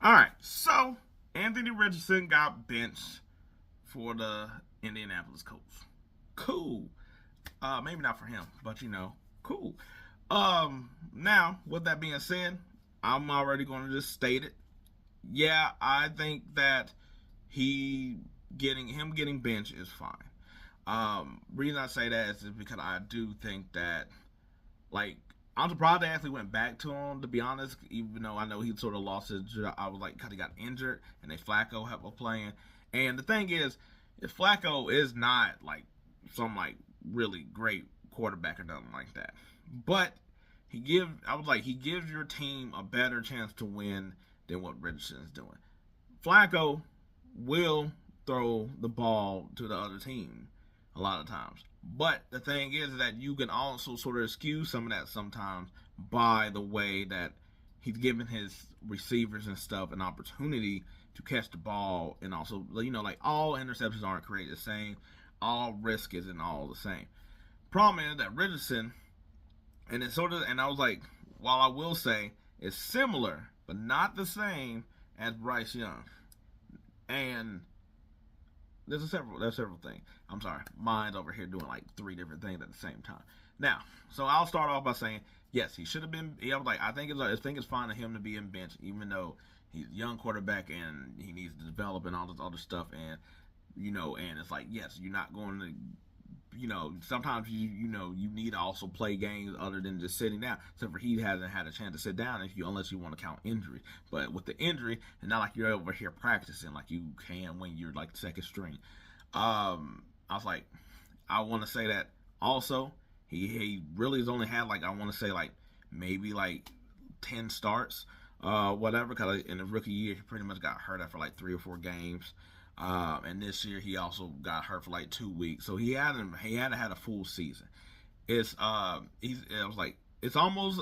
All right, so Anthony Richardson got benched for the Indianapolis Colts. Cool. Maybe not for him, but cool. Now with that being said, I'm already going to just state it. Yeah, I think that he getting benched is fine. Reason I say that is because I do think that like I'm surprised they actually went back to him. To be honest, even though I know he sort of lost his job, I was like, because he got injured and they Flacco was playing. And the thing is, if Flacco is not like some like really great quarterback or nothing like that, but he gives your team a better chance to win than what Richardson is doing. Flacco will throw the ball to the other team a lot of times. But the thing is that you can also sort of excuse some of that sometimes by the way that he's giving his receivers and stuff an opportunity to catch the ball, and also like all interceptions aren't created the same, all risk isn't all the same. Problem is that Richardson, and it's sort of, and I was like, while I will say it's similar but not the same as Bryce Young, and there's several things. I'm sorry, mine's over here doing like three different things at the same time. Now, so I'll start off by saying yes, he should have been. I was like, I think it's fine for him to be in bench, even though he's a young quarterback and he needs to develop and all this other stuff. And and it's like, yes, you're not going to. Sometimes you need to also play games other than just sitting down. Except for he hasn't had a chance to sit down unless you want to count injuries. But with the injury, it's not like you're over here practicing like you can when you're like second string. I was like, I want to say that also he really has only had like I want to say like maybe like 10 starts, whatever. Because in the rookie year he pretty much got hurt after like 3 or 4 games. And this year he also got hurt for like 2 weeks, so hadn't had a full season. It's almost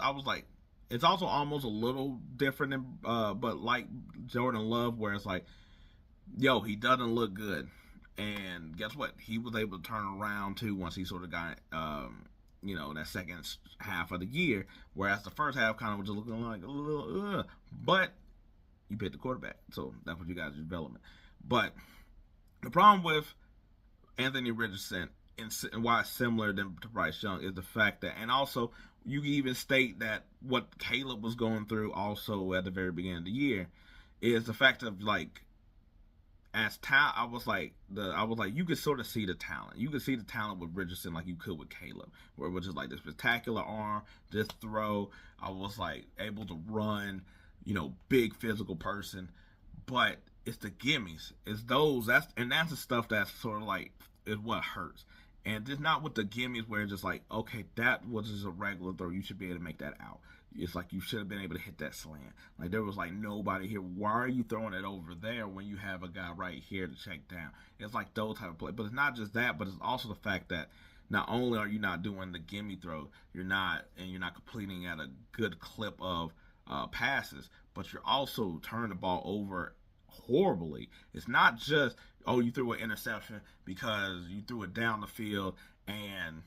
I was like it's also almost a little different than but like Jordan Love, where it's like, yo, he doesn't look good, and guess what? He was able to turn around too once he sort of got that second half of the year, whereas the first half kind of was just looking like a little but you picked the quarterback, so that's what you guys development. But the problem with Anthony Richardson and why it's similar to Bryce Young is the fact that, and also you can even state that what Caleb was going through also at the very beginning of the year is the fact of like I was like you could sort of see the talent. You could see the talent with Richardson like you could with Caleb, where it was just like this spectacular arm, this throw. I was like able to run, big physical person, but it's the gimmies. It's those. That's the stuff that's sort of like is what hurts. And just not with the gimmies where it's just like, okay, that was just a regular throw. You should be able to make that out. It's like you should have been able to hit that slant. Like there was like nobody here. Why are you throwing it over there when you have a guy right here to check down? It's like those type of play. But it's not just that, but it's also the fact that not only are you not doing the gimme throw, you're not completing at a good clip of passes, but you're also turning the ball over horribly. It's not just, oh, you threw an interception because you threw it down the field and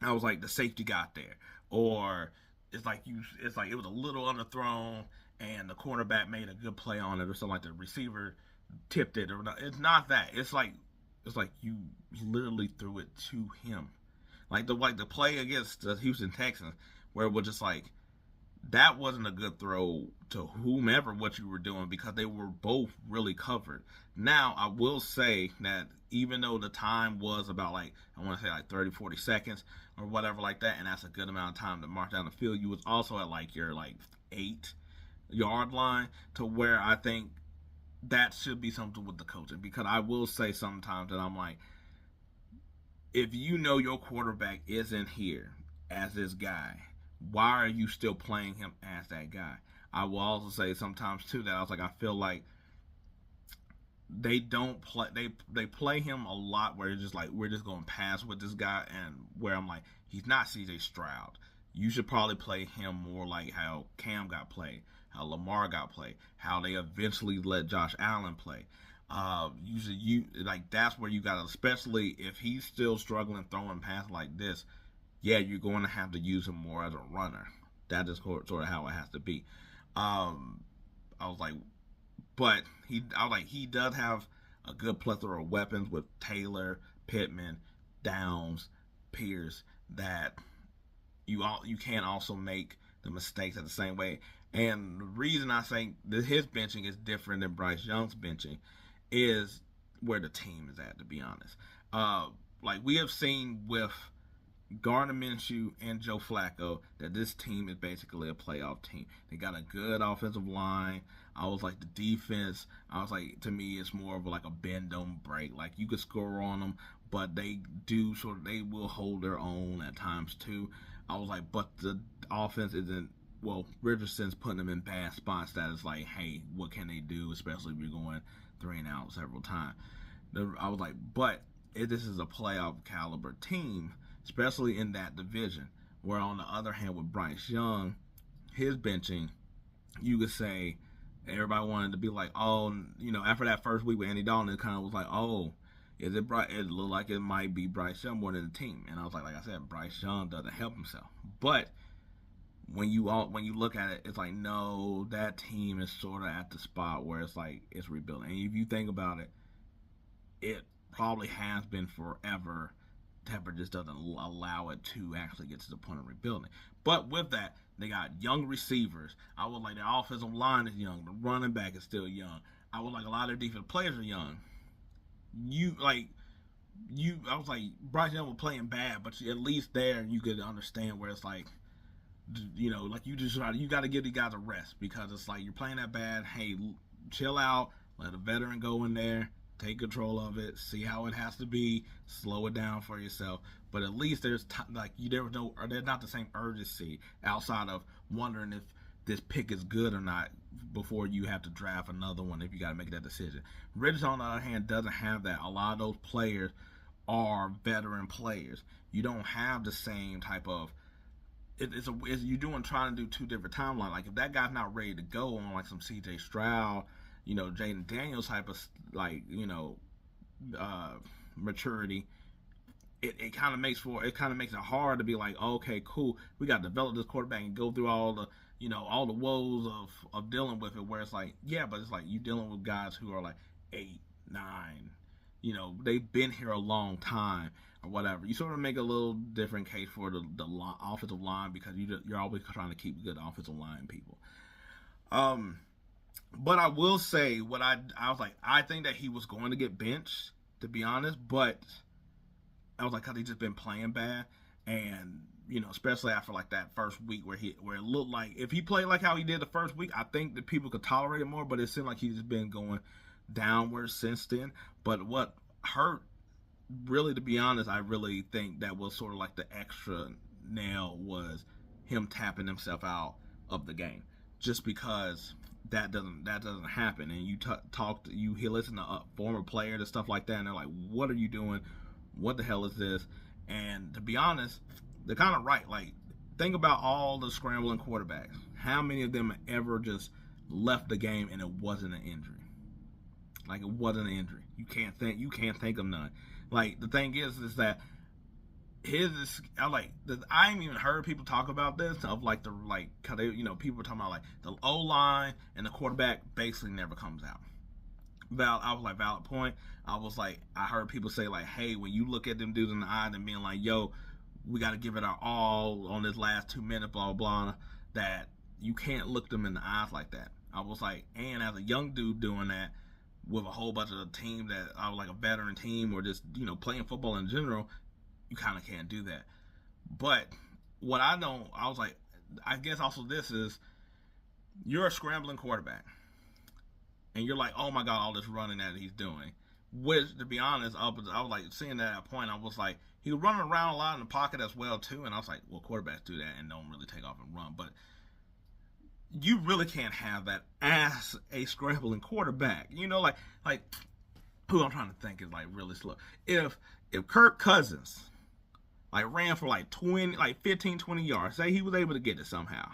I was like the safety got there, or it's like it was a little underthrown and the cornerback made a good play on it, or something like the receiver tipped it, or not. It's not that. It's like you literally threw it to him, like the play against the Houston Texans, where it was just like that wasn't a good throw to whomever what you were doing, because they were both really covered. Now, I will say that even though the time was about like, I want to say like 30, 40 seconds or whatever like that, and that's a good amount of time to march down the field, you was also at like your like 8-yard line, to where I think that should be something with the coaching. Because I will say sometimes that I'm like, if your quarterback isn't here as this guy, why are you still playing him as that guy? I will also say sometimes too that I was like, I feel like they don't play they play him a lot where it's just like, we're just going to pass with this guy, and where I'm like, he's not CJ Stroud. You should probably play him more like how Cam got played, how Lamar got played, how they eventually let Josh Allen play. Usually you like, that's where you got to, especially if he's still struggling throwing passes like this, yeah, you're going to have to use him more as a runner. That is sort of how it has to be. I was like, But I was like, he does have a good plethora of weapons with Taylor, Pittman, Downs, Pierce, that you can also make the mistakes at the same way. And the reason I think that his benching is different than Bryce Young's benching is where the team is at, to be honest. Like we have seen with Gardner Minshew and Joe Flacco that this team is basically a playoff team. They got a good offensive line. I was like, the defense, I was like, to me, it's more of like a bend don't break. Like you could score on them, but they will hold their own at times too. I was like, but the offense isn't. Well, Richardson's putting them in bad spots that is like, hey, what can they do, especially if you're going 3 and out several times. I was like, but this is a playoff caliber team, especially in that division. Where on the other hand, with Bryce Young, his benching, you could say everybody wanted to be like, oh, after that first week with Andy Dalton, it kind of was like, oh, is it Bryce? It looked like it might be Bryce Young more than the team. And I was like I said, Bryce Young doesn't help himself. But when you look at it, it's like, no, that team is sort of at the spot where it's like it's rebuilding. And if you think about it, it probably has been forever. Tepper just doesn't allow it to actually get to the point of rebuilding. But with that, they got young receivers. I was like, the offensive line is young. The running back is still young. I was like, a lot of their defensive players are young. I was like, Bryce Young was playing bad, but at least there you could understand where it's like, like you got to give these guys a rest, because it's like you're playing that bad. Hey, chill out. Let a veteran go in there, take control of it, see how it has to be, slow it down for yourself. But at least there's there's not the same urgency outside of wondering if this pick is good or not before you have to draft another one if you got to make that decision. Richardson, on the other hand, doesn't have that. A lot of those players are veteran players. You don't have the same type of you're trying to do two different timelines. Like if that guy's not ready to go on like some C.J. Stroud, Jaden Daniels type of maturity, it kind of makes it hard to be like, okay, cool, we got to develop this quarterback and go through all the all the woes of dealing with it. Where it's like, yeah, but it's like you dealing with guys who are like 8, 9, they've been here a long time or whatever. You sort of make a little different case for the offensive line, because you're always trying to keep good offensive line people. But I will say what I was like, I think that he was going to get benched, to be honest, but I was like, because he's just been playing bad, and especially after like that first week where it looked like if he played like how he did the first week, I think that people could tolerate it more. But it seemed like he's just been going downward since then. But what hurt, really, to be honest, I really think that was sort of like the extra nail was him tapping himself out of the game, just because that doesn't happen. And you listen to former players and stuff like that, and they're like, what are you doing? What the hell is this? And to be honest, they're kind of right. Like, think about all the scrambling quarterbacks. How many of them ever just left the game and it wasn't an injury? Like, it wasn't an injury. You can't think of none. Like, the thing is that I ain't even heard people talk about this of like cause they, people were talking about like the O-line and the quarterback basically never comes out. I was like, valid point. I was like, I heard people say like, hey, when you look at them dudes in the eye and being like, yo, we got to give it our all on this last 2 minutes, blah, blah, blah, that you can't look them in the eyes like that. I was like, and as a young dude doing that with a whole bunch of the team that I was like a veteran team or just, playing football in general, you kind of can't do that. But what I was like, I guess also this is, you're a scrambling quarterback. And you're like, oh my God, all this running that he's doing. Which, to be honest, I was like, seeing that at a point, I was like, he was running around a lot in the pocket as well, too. And I was like, well, quarterbacks do that and don't really take off and run. But you really can't have that as a scrambling quarterback. Like who I'm trying to think is like really slow. If Kirk Cousins like ran for like 15, 20 yards, say he was able to get it somehow,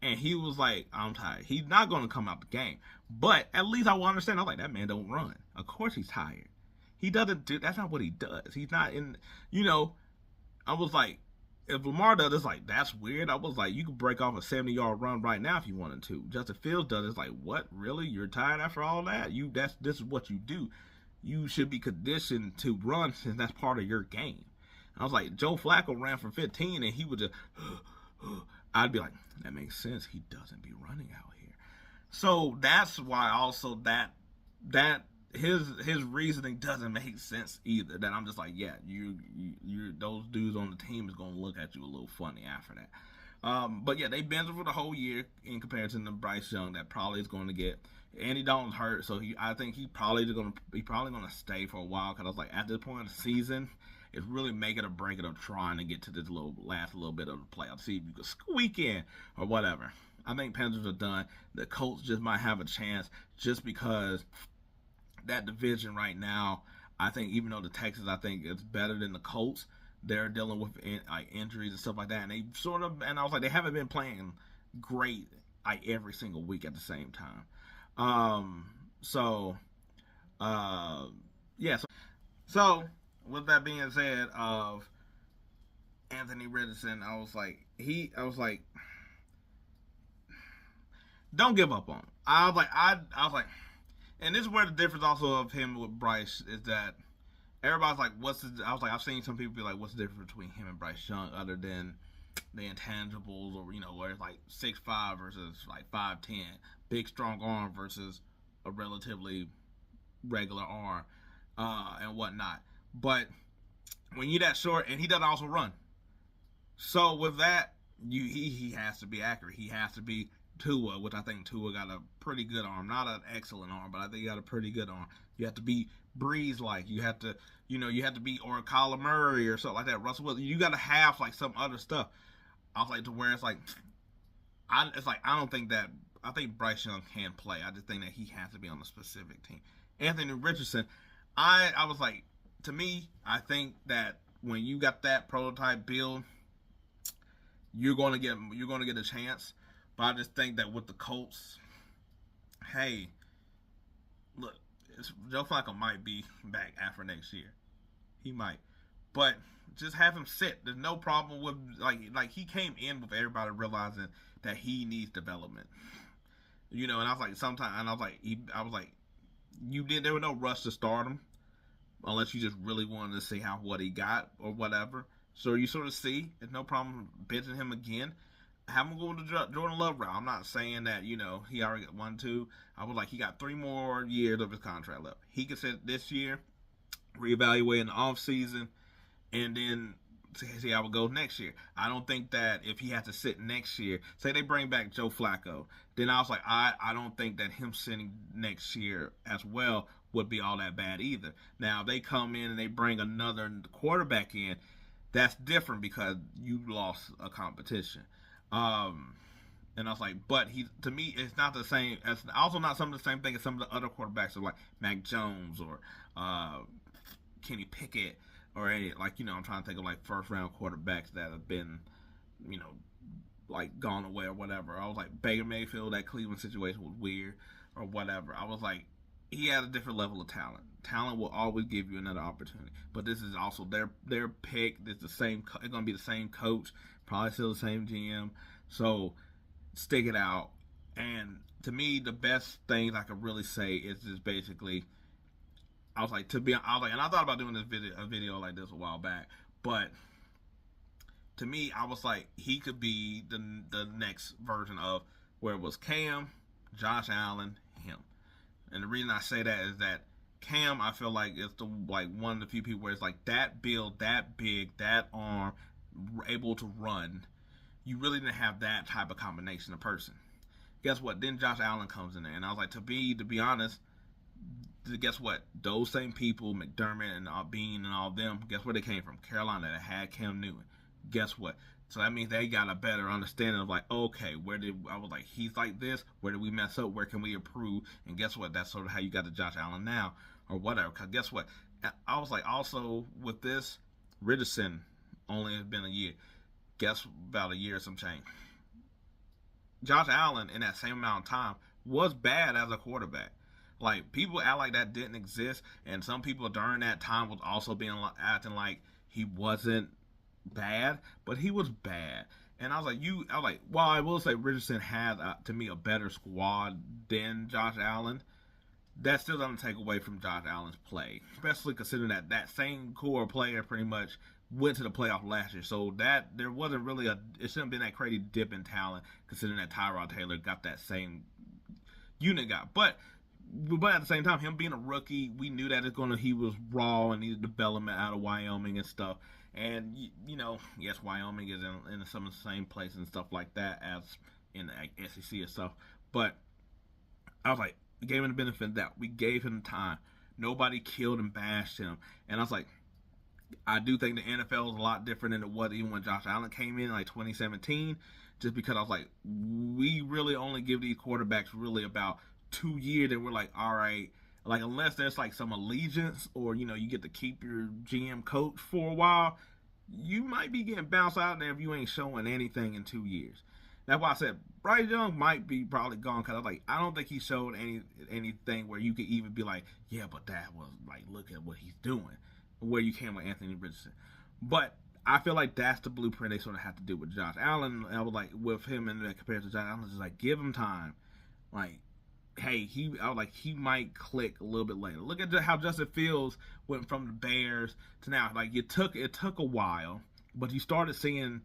and he was like, I'm tired, he's not going to come out the game. But at least I will understand. I'm like, that man don't run. Of course he's tired. He doesn't do, that's not what he does. He's not in, I was like, if Lamar does, it's like, that's weird. I was like, you could break off a 70-yard run right now if you wanted to. Justin Fields does, it's like, what? Really? You're tired after all that? This is what you do. You should be conditioned to run since that's part of your game. I was like, Joe Flacco ran for 15 and he would just, I'd be like, that makes sense. He doesn't be running out here. So that's why also that his reasoning doesn't make sense either. That I'm just like, yeah, you those dudes on the team is gonna look at you a little funny after that. But yeah, they benched him for the whole year in comparison to Bryce Young. That probably is going to get Andy Dalton's hurt, so I think he probably gonna stay for a while. Because I was like, at this point of the season, it's really make it or break it of trying to get to this last little bit of the playoffs. See if you can squeak in or whatever. I think Panthers are done. The Colts just might have a chance just because that division right now, I think even though the Texans, I think it's better than the Colts, they're dealing with like injuries and stuff like that, and I was like, they haven't been playing great like every single week at the same time. Yeah. So with that being said, of Anthony Richardson, I was like, don't give up on him. I was like, and this is where the difference also of him with Bryce is that everybody's like, I was like, I've seen some people be like, what's the difference between him and Bryce Young other than the intangibles, or where it's like 6'5" versus like 5'10", big strong arm versus a relatively regular arm, and whatnot. But when you're that short, and he doesn't also run, so with that, he has to be accurate. He has to be Tua, which I think Tua got a pretty good arm. Not an excellent arm, but I think he got a pretty good arm. You have to be Breeze-like. You have to, you have to be, or Kyler Murray or something like that. Russell Wilson. You got to have like some other stuff. I was like, to where it's like, I don't think that, I think Bryce Young can play. I just think that he has to be on a specific team. Anthony Richardson, I was like, to me, I think that when you got that prototype build, you're gonna get a chance. But I just think that with the Colts, hey, look, Joe Flacco might be back after next year. He might. But just have him sit. There's no problem with, like he came in with everybody realizing that he needs development. And I was like, there was no rush to start him unless you just really wanted to see what he got or whatever. So you sort of see, there's no problem benching him again. Have him go to Jordan Love route. I'm not saying that, he already got 1, 2. I was like, he got 3 more years of his contract left. He could sit this year, reevaluate in the offseason, and then see how it goes next year. I don't think that if he has to sit next year, say they bring back Joe Flacco, then I was like, I don't think that him sitting next year as well would be all that bad either. Now, if they come in and they bring another quarterback in, that's different because you lost a competition. And I was like, but to me, it's not the same. It's also not some of the same thing as some of the other quarterbacks, like Mac Jones or Kenny Pickett, or any, I'm trying to think of like first round quarterbacks that have been, like gone away or whatever. I was like, Baker Mayfield, that Cleveland situation was weird or whatever. I was like, he had a different level of talent. Talent will always give you another opportunity, but this is also their pick. It's the same. It's gonna be the same coach, probably still the same GM. So stick it out. And to me, the best things I could really say is just basically, and I thought about doing a video like this a while back, but to me, I was like, he could be the next version of where it was Cam, Josh Allen, him. And the reason I say that is that Cam, I feel like, is one of the few people where it's like that build, that big, that arm, able to run. You really didn't have that type of combination of person. Guess what? Then Josh Allen comes in there, and I was like, to be honest, guess what? Those same people, McDermott and Bean and all them, guess where they came from? Carolina, that had Cam Newton. Guess what? So that means they got a better understanding of like, okay, I was like, he's like this, where did we mess up, where can we improve? And guess what? That's sort of how you got to Josh Allen now, or whatever. Because guess what? I was like, also with this, Richardson only has been a year. Guess about a year or some change. Josh Allen, in that same amount of time, was bad as a quarterback. Like, people act like that didn't exist, and some people during that time was also acting like he wasn't bad, but he was bad. And I was like, well, I will say Richardson had to me a better squad than Josh Allen. That still doesn't take away from Josh Allen's play, especially considering that that same core player pretty much went to the playoff last year. So that there wasn't really it shouldn't have been that crazy dip in talent considering that Tyrod Taylor got that same unit guy. But at the same time, him being a rookie, we knew that he was raw and needed development out of Wyoming and stuff. And yes, Wyoming is in some of the same places and stuff like that as in the SEC and stuff. But I was like, we gave him the benefit of that. We gave him time. Nobody killed and bashed him. And I was like, I do think the NFL is a lot different than it was even when Josh Allen came in, like 2017. Just because I was like, we really only give these quarterbacks really about 2 years, and we're like, all right, like unless there's like some allegiance or you get to keep your GM coach for a while, you might be getting bounced out there if you ain't showing anything in 2 years. That's why I said Bryce Young might be probably gone because I was like, I don't think he showed anything where you could even be like, yeah, but that was like, look at what he's doing, where you can with Anthony Richardson. But I feel like that's the blueprint they sort of have to do with Josh Allen. I was like, with him and compared to Josh Allen, just like give him time. Like, hey, I was like, he might click a little bit later. Look at how Justin Fields went from the Bears to now. Like it took a while, but you started seeing,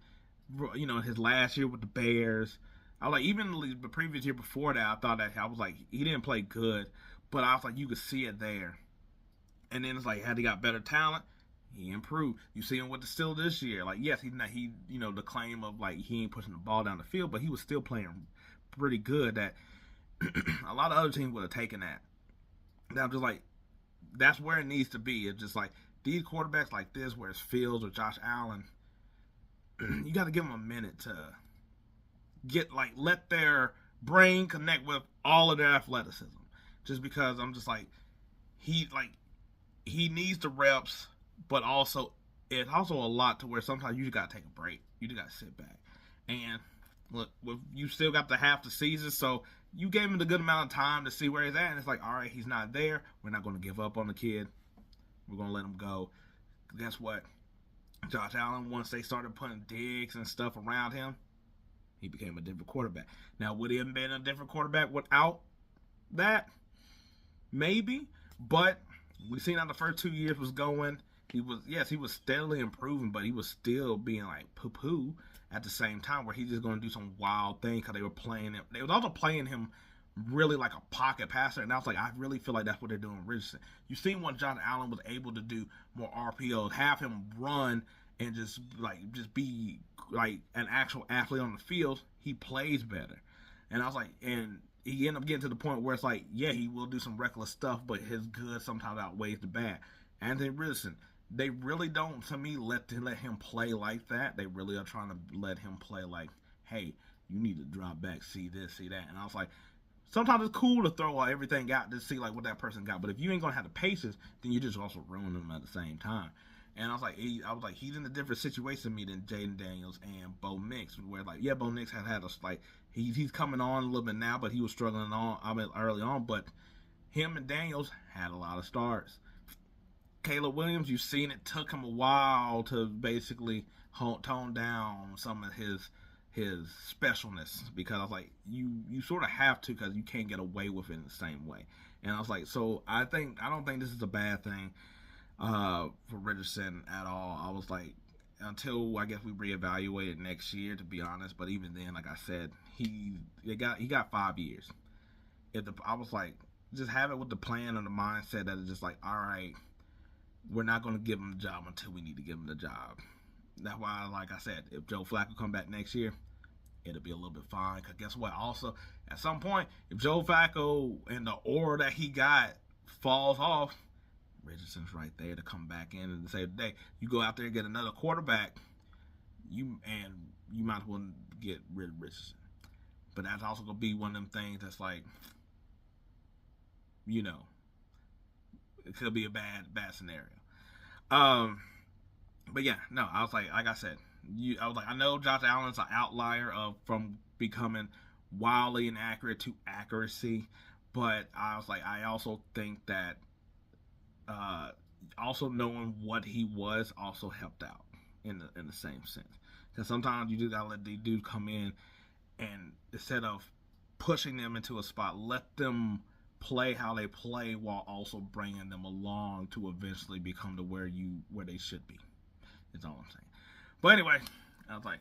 his last year with the Bears. I was like, even the previous year before that, I was like, he didn't play good, but I was like, you could see it there. And then it's like, had he got better talent, he improved. You see him with the Steelers this year. Like, yes, he the claim of like he ain't pushing the ball down the field, but he was still playing pretty good. That a lot of other teams would have taken that. And I'm just like, that's where it needs to be. It's just like these quarterbacks like this, where it's Fields or Josh Allen, you got to give them a minute to let their brain connect with all of their athleticism. Just because I'm just like, he needs the reps, but also it's also a lot to where sometimes you just got to take a break. You just got to sit back. And look, you still got the half the season, so you gave him a good amount of time to see where he's at, and it's like, all right, he's not there. We're not going to give up on the kid. We're going to let him go. Guess what? Josh Allen, once they started putting digs and stuff around him, he became a different quarterback. Now, would he have been a different quarterback without that? Maybe. But we've seen how the first 2 years was going. He was steadily improving, but he was still being like poo-poo at the same time, where he's just going to do some wild thing because they were playing him. They was also playing him really like a pocket passer, and I was like, I really feel like that's what they're doing with Richardson. You seen what Josh Allen was able to do more RPOs, have him run and just be like an actual athlete on the field. He plays better, and I was like, and he ended up getting to the point where it's like, yeah, he will do some reckless stuff, but his good sometimes outweighs the bad. Anthony Richardson, they really don't, to me, let him play like that. They really are trying to let him play like, hey, you need to drop back, see this, see that. And I was like, sometimes it's cool to throw everything out to see like what that person got. But if you ain't gonna have the patience, then you just also ruin them at the same time. And I was like, he's in a different situation than me than Jaden Daniels and Bo Nix, where like, yeah, Bo Nix had us like he's coming on a little bit now, but he was struggling early on. But him and Daniels had a lot of starts. Caleb Williams, you've seen it took him a while to basically tone down some of his specialness, because I was like, you sort of have to, because you can't get away with it in the same way. And I was like, so I don't think this is a bad thing for Richardson at all. I was like, until I guess we reevaluate it next year, to be honest. But even then, like I said, he got 5 years. I was like, just have it with the plan and the mindset that it's just like, all right, we're not going to give him the job until we need to give him the job. That's why, like I said, if Joe Flacco come back next year, it'll be a little bit fine. Because guess what? Also, at some point, if Joe Flacco and the aura that he got falls off, Richardson's right there to come back in and say, today, you go out there and get another quarterback, you might as well get rid of Richardson. But that's also going to be one of them things that's like, it could be a bad scenario. But yeah, no, I was like I said, I know Josh Allen's an outlier from becoming wildly inaccurate to accuracy, but I was like, I also think that also knowing what he was also helped out. in the same sense. Because sometimes you do gotta let the dude come in, and instead of pushing them into a spot, let them play how they play while also bringing them along to eventually become to where they should be. Is all I'm saying. But anyway, I was like,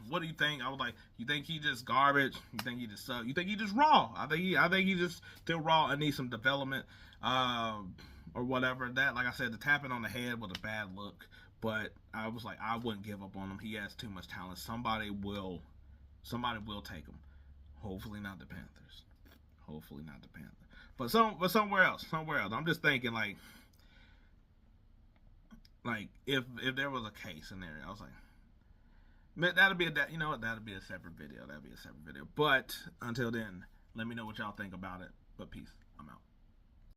what do you think? I was like, you think he just garbage? You think he just suck? You think he just raw? I think he just still raw and needs some development, or whatever. That, like I said, the tapping on the head was a bad look. But I was like, I wouldn't give up on him. He has too much talent. Somebody will take him. Hopefully not the Panthers. Hopefully not the Panthers. But somewhere else. I'm just thinking like if there was a case scenario, I was like, man, that'll be a separate video. But until then, let me know what y'all think about it. But peace. I'm out.